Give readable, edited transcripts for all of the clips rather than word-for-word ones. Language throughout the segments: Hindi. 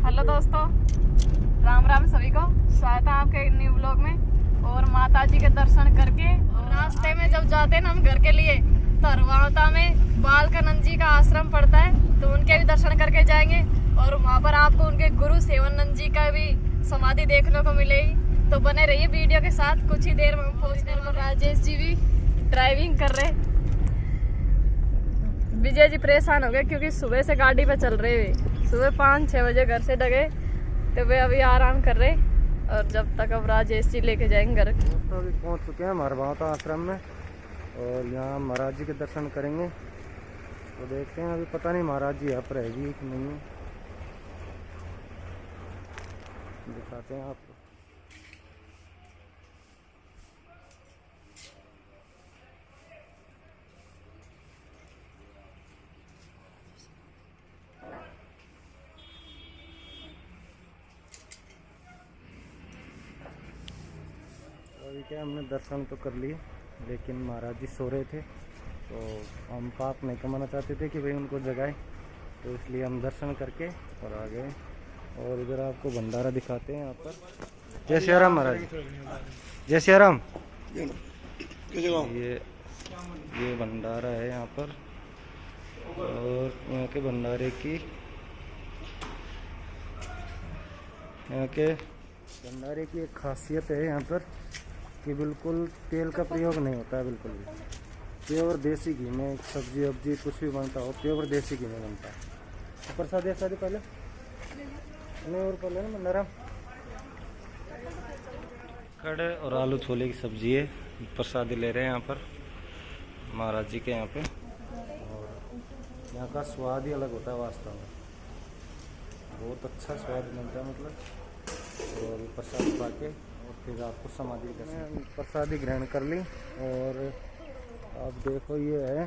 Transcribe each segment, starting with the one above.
हेलो दोस्तों, राम राम सभी को। स्वागत है आपके न्यू ब्लॉग में। और माता जी के दर्शन करके रास्ते में जब जाते हैं ना हम घर के लिए, तो हरवाता में बालकानंद जी का आश्रम पड़ता है, तो उनके भी दर्शन करके जाएंगे। और वहाँ पर आपको उनके गुरु सेवानंद जी का भी समाधि देखने को मिलेगी। तो बने रहिए वीडियो के साथ। कुछ ही देर में पहुँचने में राजेश जी भी ड्राइविंग कर रहे। विजय जी परेशान हो गए क्योंकि सुबह से गाड़ी पे चल रहे हुए। सुबह 5-6 बजे घर से डगे, तो वे अभी आराम कर रहे। और जब तक अब राजेश जी लेके जाएंगे घर। दोस्तों अभी पहुंच चुके हैं हरवाता आश्रम में, और यहाँ महाराज जी के दर्शन करेंगे। तो देखते हैं, अभी पता नहीं महाराज जी यहाँ पर रहेगी कि नहीं है, दिखाते हैं आपको। अभी क्या हमने दर्शन तो कर लिए, लेकिन महाराज जी सो रहे थे, तो हम पाप नहीं कमाना चाहते थे कि भाई उनको जगाए, तो इसलिए हम दर्शन करके और आ गए। और इधर आपको भंडारा दिखाते हैं यहाँ पर। जय श्री राम महाराज, जय श्री राम। ये भंडारा है यहाँ पर, और यहाँ के भंडारे की एक खासियत है यहाँ पर कि बिल्कुल तेल का प्रयोग नहीं होता है, बिल्कुल भी प्योर देसी घी में सब्जी वब्जी कुछ भी बनता हो, प्योर देसी घी में बनता है। तो प्रसाद ऐसा भी पहले नहीं, और पहले ना नरम कड़े और आलू छोले की सब्जी है। प्रसादी ले रहे हैं यहाँ पर महाराज जी के यहाँ पे। और यहाँ का स्वाद ही अलग होता है, वास्तव में बहुत अच्छा स्वाद मिलता है मतलब। और प्रसाद पा के और फिर आपको समाधि प्रसादी ग्रहण कर ली। और आप देखो, ये है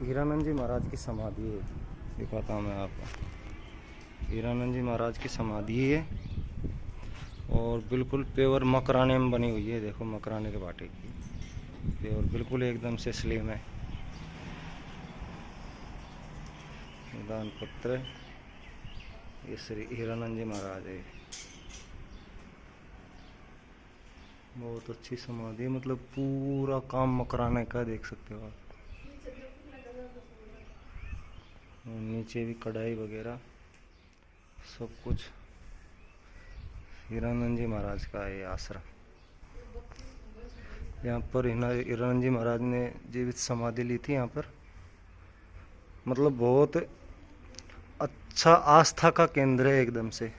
हीरानंद जी महाराज की समाधि है। दिखाता हूँ मैं आपको, हीरानंद जी महाराज की समाधि है, और बिल्कुल प्योर मकराने में बनी हुई है। देखो मकराने के बाटे की प्योर, बिल्कुल एकदम से स्लिम है। दान पत्र, ये श्री हीरानंद जी महाराज है। बहुत अच्छी समाधि है, मतलब पूरा काम मकराने का, देख सकते हो आप। नीचे भी कढ़ाई वगैरह सब कुछ हीरानंद जी महाराज का है आश्रम। यहाँ पर हीरानंद जी महाराज ने जीवित समाधि ली थी यहाँ पर। मतलब बहुत अच्छा आस्था का केंद्र है एकदम से।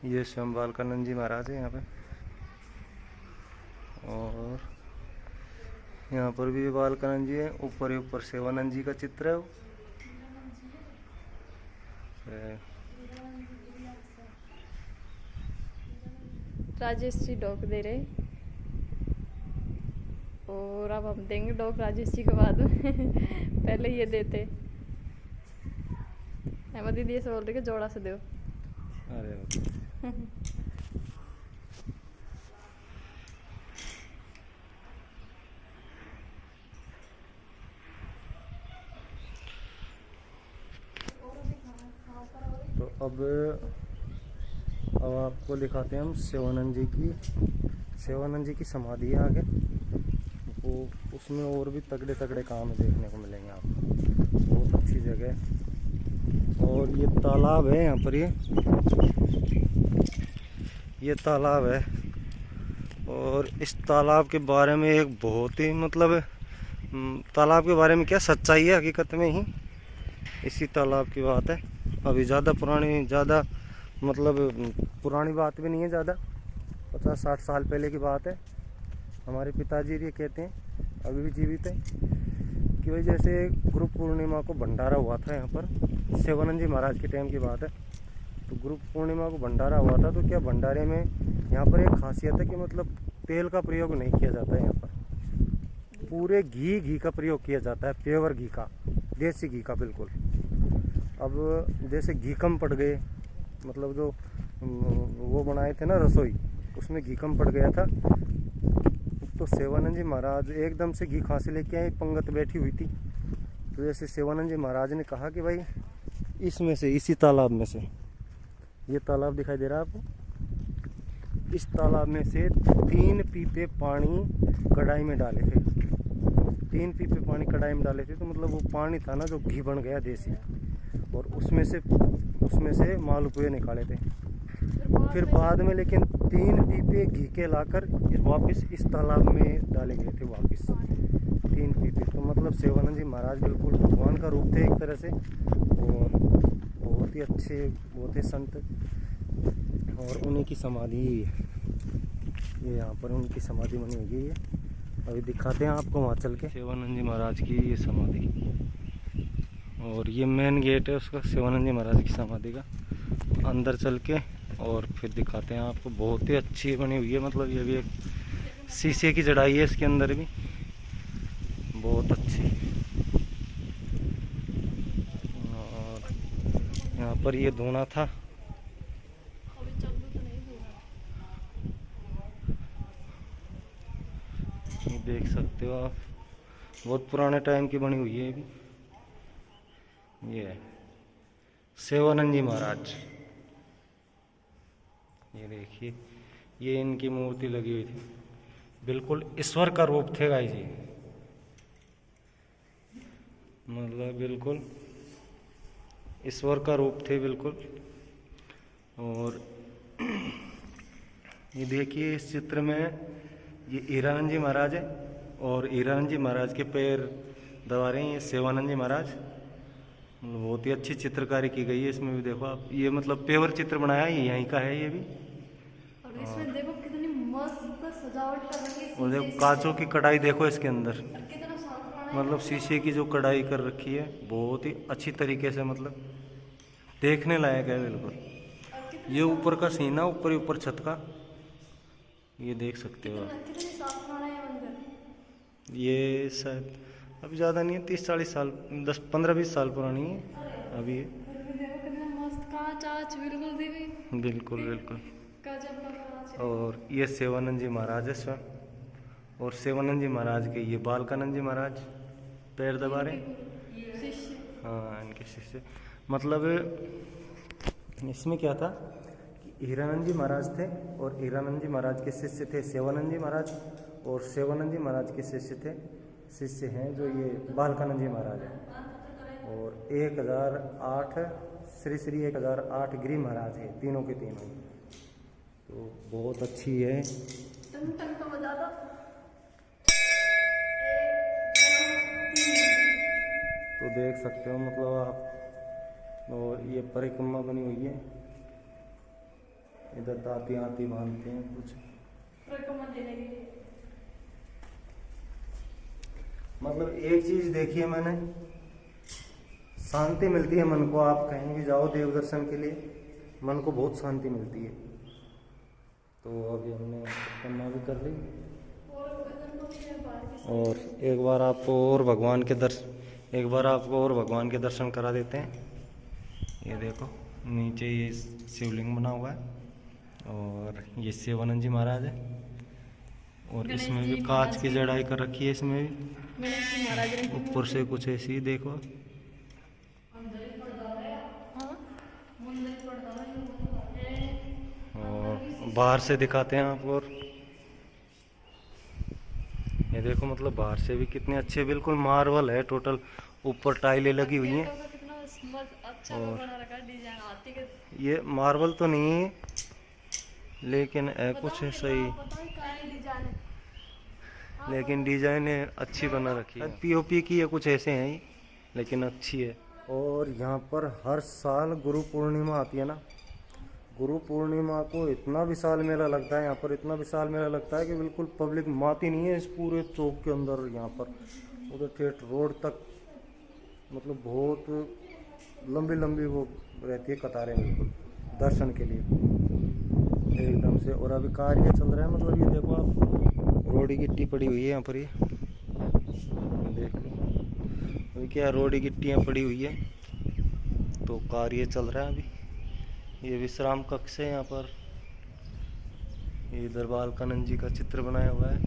ये स्वयं बालकानंद जी महाराज है यहाँ पे, और यहाँ पर भी बालकानंद जी है। ऊपर सेवानंद जी का चित्र है। राजेश जी डॉक दे रहे, और अब हम देंगे डॉक राजेश जी के बाद पहले ये देते। हेमा दीदी ऐसे बोल रही कि जोड़ा से दो। अरे तो अब आपको दिखाते हैं हम सेवानंद जी की समाधि है आगे। वो उसमें और भी तगड़े काम देखने को मिलेंगे आपको। बहुत अच्छी जगह है। और ये तालाब है यहाँ पर, ये तालाब है। और इस तालाब के बारे में एक बहुत ही मतलब, तालाब के बारे में क्या सच्चाई है, हकीकत में ही इसी तालाब की बात है। अभी ज़्यादा पुरानी बात भी नहीं है, ज़्यादा 50-60 साल पहले की बात है। हमारे पिताजी ये कहते हैं, अभी भी जीवित है, कि भाई जैसे गुरु पूर्णिमा को भंडारा हुआ था यहाँ पर, सेवानंद जी महाराज के टाइम की बात है। तो गुरु पूर्णिमा को भंडारा हुआ था, तो क्या भंडारे में यहाँ पर एक खासियत है कि मतलब तेल का प्रयोग नहीं किया जाता है। यहाँ पर पूरे घी का प्रयोग किया जाता है, प्योर घी का, देसी घी का बिल्कुल। अब जैसे घी कम पड़ गए, मतलब जो वो बनाए थे ना रसोई, उसमें घी कम पड़ गया था, तो सेवानंद जी महाराज एकदम से घी खांसी लेके आए, पंगत बैठी हुई थी। तो जैसे सेवानंद जी महाराज ने कहा कि भाई इसमें से, इसी तालाब में से ये तालाब दिखाई दे रहा है आपको। इस तालाब में से 3 पीपे पानी कढ़ाई में डाले थे। 3 पीपे पानी कढ़ाई में डाले थे, तो मतलब वो पानी था ना जो घी बन गया देसी, और उसमें से मालपुए निकाले थे। फिर बाद में लेकिन 3 पीपे घी के लाकर वापस इस तालाब में डाले गए थे वापस 3 पीपे। तो मतलब सेवानंद जी महाराज बिल्कुल भगवान का रूप थे एक तरह से, और बहुत ही अच्छे, बहुत ही संत। और उन्हीं की समाधि, ये यहाँ पर उनकी समाधि बनी हुई है। अभी दिखाते हैं आपको वहाँ चल के सेवानंद जी महाराज की ये समाधि। और ये मेन गेट है उसका, सेवानंद जी महाराज की समाधि का। अंदर चल के और फिर दिखाते हैं आपको। बहुत ही अच्छी बनी हुई है, मतलब ये भी एक शीशे की जड़ाई है इसके अंदर भी, बहुत अच्छी। और यहाँ पर ये धोना था, ये देख सकते हो आप, बहुत पुराने टाइम की बनी हुई है ये भी। ये सेवानंद जी महाराज, ये देखिए, ये इनकी मूर्ति लगी हुई थी, बिल्कुल ईश्वर का रूप थे गाइस जी, मतलब बिल्कुल ईश्वर का रूप थे बिल्कुल। और ये देखिए इस चित्र में ये हीरानंद जी महाराज है, और हीरानंद जी महाराज के पैर दबा रहे हैं ये सेवानंद जी महाराज। बहुत ही अच्छी चित्रकारी की गई है इसमें भी, देखो आप, ये मतलब पेवर चित्र बनाया है, यहीं का है ये भी। और इसमें देखो कितनी मस्त सजावट कर रखी है, और देखो कांचों की कढ़ाई देखो इसके अंदर, कितना साफ है। मतलब शीशे की जो कढ़ाई कर रखी है, बहुत ही अच्छी तरीके से, मतलब देखने लायक है बिल्कुल। ये ऊपर का सीन है, ऊपर छत का, ये देख सकते हो आप। कितनी साफ है मंदिर। ये शायद अभी ज़्यादा नहीं है, 30-40 साल, 10-15-20 साल पुरानी है अभी ये। देखो कितना मस्त कांच बिल्कुल दीदी, बिल्कुल बिल्कुल। गजब का कांच। और ये सेवानंद जी महाराज है स्वयं, और सेवानंद जी महाराज के ये बालकानंद जी महाराज पैर दबा रहे, शिष्य। हाँ इनके शिष्य। मतलब इसमें क्या था कि हीरानंद जी महाराज थे, और हीरानंद जी महाराज के शिष्य थे सेवानंद जी महाराज, और सेवानंद जी महाराज के शिष्य हैं जो ये बालकानंद जी महाराज हैं। और 1008 श्री 1008 गिरी महाराज है, तीनों के तीनों। तो बहुत अच्छी है। टन तो बजा दो। तो देख सकते हो मतलब आप। और ये परिक्रमा बनी हुई है, इधर दाती आती बांधते हैं कुछ, मतलब एक चीज देखी है मैंने, शांति मिलती है मन को। आप कहीं भी जाओ देव दर्शन के लिए, मन को बहुत शांति मिलती है। तो अभी हमने परिक्रमा भी कर ली, और एक बार आपको और भगवान के दर्शन करा देते हैं। ये देखो नीचे ये शिवलिंग बना हुआ है, और ये सेवानंद जी महाराज है, और इसमें भी कांच की जड़ाई कर रखी है, इसमें भी ऊपर से कुछ ऐसी ही देखो। और बाहर से दिखाते हैं आपको, और ये देखो मतलब बाहर से भी कितने अच्छे, बिल्कुल मार्बल है टोटल, ऊपर टाइलें लगी हुई हैं। और ये मार्बल तो नहीं है, लेकिन कुछ सही, लेकिन डिजाइन अच्छी बना रखी है। पीओपी की है कुछ ऐसे हैं ही, लेकिन अच्छी है। और यहाँ पर हर साल गुरु पूर्णिमा आती है ना, गुरु पूर्णिमा को इतना विशाल मेला लगता है यहाँ पर, इतना विशाल मेला लगता है कि बिल्कुल पब्लिक माती नहीं है इस पूरे चौक के अंदर। यहाँ पर उधर ठेठ रोड तक, मतलब बहुत लंबी लंबी वो रहती है कतारें बिल्कुल दर्शन के लिए एकदम से। और अभी कार्य चल रहा है, मतलब ये देखो आप, रोडी गिट्टी पड़ी हुई है यहाँ पर, ये देख लो अभी क्या रोडी गिट्टियाँ पड़ी हुई है, तो कार्य चल रहा है अभी। ये विश्राम कक्ष है यहाँ पर, ये इधर बालकानंद जी का चित्र बनाया हुआ है।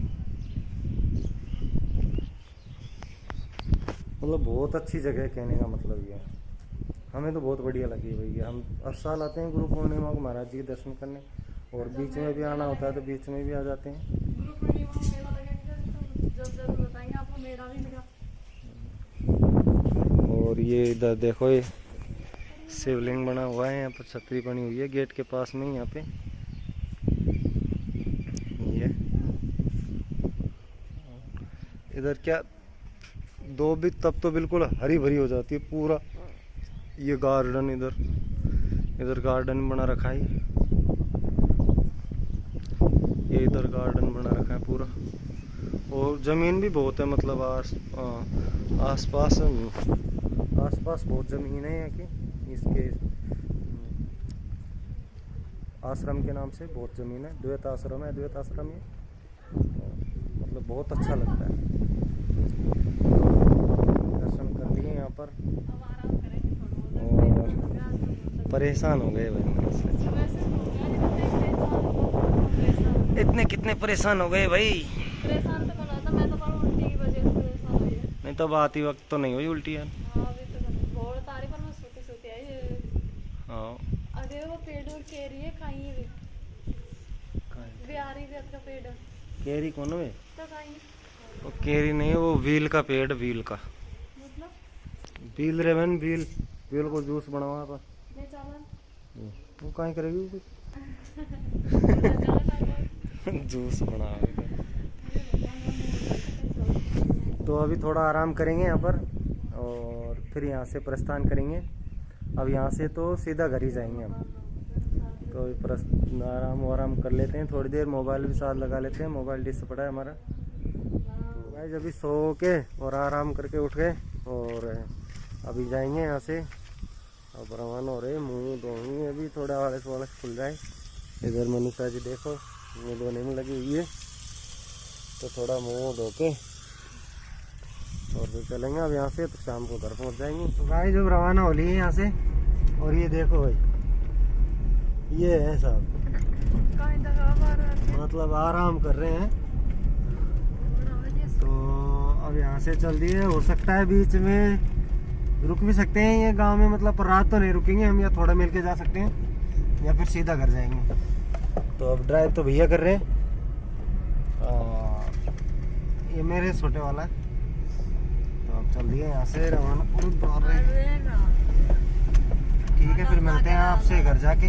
मतलब बहुत अच्छी जगह है, कहने का मतलब ये है। हमें तो बहुत बढ़िया लगी भैया। हम हर साल आते हैं गुरु पूर्णिमा को महाराज जी के दर्शन करने, और बीच में भी आना होता है तो बीच में भी आ जाते हैं। गुरु पूर्णिमा में मेला लगेगा तो जरूर बताएंगे आपको, मेला भी लगा। और ये इधर देखो, ये शिवलिंग बना हुआ है, यहाँ पर छतरी बनी हुई है गेट के पास में ही। यहाँ पे ये इधर क्या दो भी तब तो बिल्कुल हरी भरी हो जाती है पूरा। ये गार्डन इधर गार्डन बना रखा है, ये इधर गार्डन बना रखा है पूरा। और ज़मीन भी बहुत है, मतलब आसपास बहुत ज़मीन है यहाँ की। इसके आश्रम के नाम से बहुत ज़मीन है, द्वैत आश्रम है, द्वैत आश्रम ये मतलब बहुत अच्छा लगता है। दर्शन कर लिए यहाँ पर अब आराम करेंगे थोड़ा, और परेशान हो गए भाई मन से। इतने कितने परेशान हो गए भाई। परेशान तो बना था मैं, तो पर उल्टी की वजह से परेशान हुई है। नहीं तो आती वक्त तो नहीं हुई उल्टी यार। हाँ अभी तो बहुत तारी पर मैं सोती आई। हाँ अरे वो पेड़ और केरी है खाई है बिहारी जात का पेड़ केरी कौन है? तो खाई वो केरी नहीं है, वो व्हील का पेड़, व्हील का। मतलब व्हील रेवन व्हील को जूस बनावा पर ले चालन वो कहीं करेगी जूस बना। तो अभी थोड़ा आराम करेंगे यहाँ पर और फिर यहाँ से प्रस्थान करेंगे। अब यहाँ से तो सीधा घर ही जाएंगे हम। तो आराम कर लेते हैं थोड़ी देर, मोबाइल भी साथ लगा लेते हैं, मोबाइल डिस्क पड़ा है हमारा। तो गाइस अभी सो के और आराम करके उठ गए और अभी जाएंगे यहाँ से। अब रवाना हो रहे, मुँह धोएंगे अभी, थोड़ा आलस वालस खुल जाए। इधर मनीषा जी देखो मुँह धोने में लगी हुई है, तो थोड़ा मुँह धो के और फिर चलेंगे अब यहाँ से। तो शाम को घर पहुँच जाएंगे। तो गाइस जब रवाना हो लिए यहाँ से, और ये देखो भाई ये है साहब, मतलब आराम कर रहे हैं। तो अब यहाँ से चल दिए, हो सकता है बीच में रुक भी सकते हैं ये गांव में, मतलब पर रात तो नहीं रुकेंगे हम, या थोड़ा मिल के जा सकते हैं या फिर सीधा घर जाएंगे। तो अब ड्राइव तो भैया कर रहे हैं, ये मेरे छोटे वाला है। तो अब चल दिए यहाँ से रवाना। ठीक है फिर मिलते हैं आपसे घर जाके।